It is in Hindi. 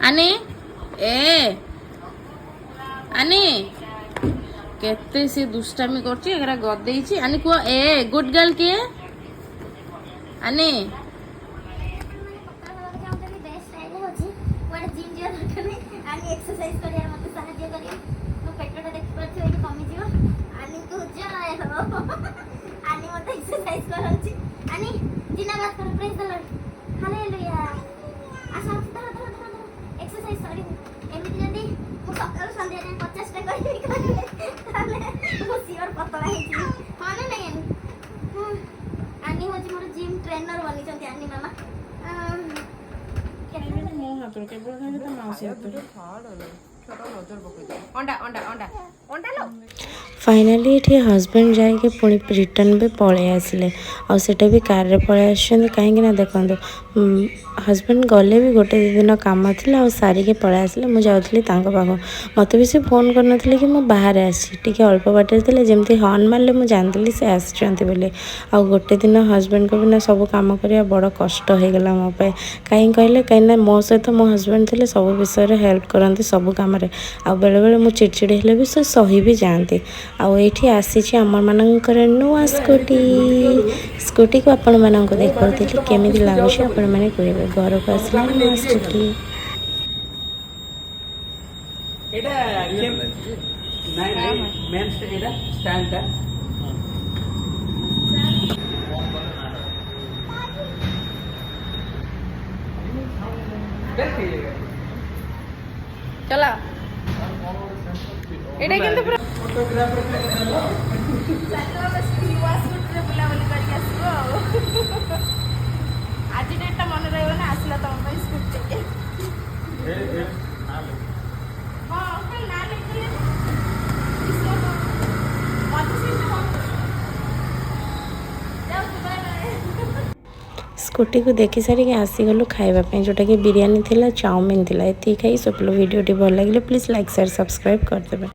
आनी ए आनी केते से दुष्टामी करची एकरा गदेइची आनी को ए गुड गर्ल के आनी एक्सरसाइज करिया मते साहाଯ୍य करिया मो पेटटा देख परछु एठी कमी जिवो आनी तू जय हो आनी मते एक्सरसाइज करौची आनी जिनाबाद कर प्रेज द लॉर्ड हालेलुया आशा एक्सरसाइज सॉरी एमिति जदी मो सकाळ संध्या जाय 50 टा करिबी ताले मो सियोर पतला हेची हां ना नहीं आनी होची मोर जिम ट्रेनर बनी चंती आनी मामा मो हाथ के बोल तो माउसी अंडा अंडा अंडा अंडा लो फाइनाली ये हजबैंड जाके पुणी रिटर्न भी पलि आसिले आटा भी कार रे पलि आसछन्ते कहीं देखो हजबैंड गले भी गोटे दिन काम था सारिके पलि आसिले मुझे जाऊँगी पाख मत भी से फोन करनथिले कि मैं बाहर आसी अल्प बाटे थे जमती हर्न मारे मुझे जानती से आसचंती बोली आ गोटे दिन हजबैंड को बिना सब काम करवा बड़ कष्ट हो गला मो कहीं कहले कहीं मो सहित मो हजबैंड थे सब विषय हेल्प करते सब कम आ बेले बेले मुझे चिड़चिड़ी हेले भी से सही भी जाती आठी आसी आम मानकर नुआ स्कूटी को आपण मानक देखा केमी लगुच आपण मैंने कहे घर को आसला नुआ स्कूटी चला एटा किंतु पूरा आज डेटा मन रहा ना आसला तुम स्कूटी स्कूटी को देखी सारिक आसीगलु खावाई जोटा कि बिरियानी थिला चाउमिन थिला एति खाई सब वीडियो भल लगे प्लीज लाइक शेयर सब्सक्राइब करदेवे।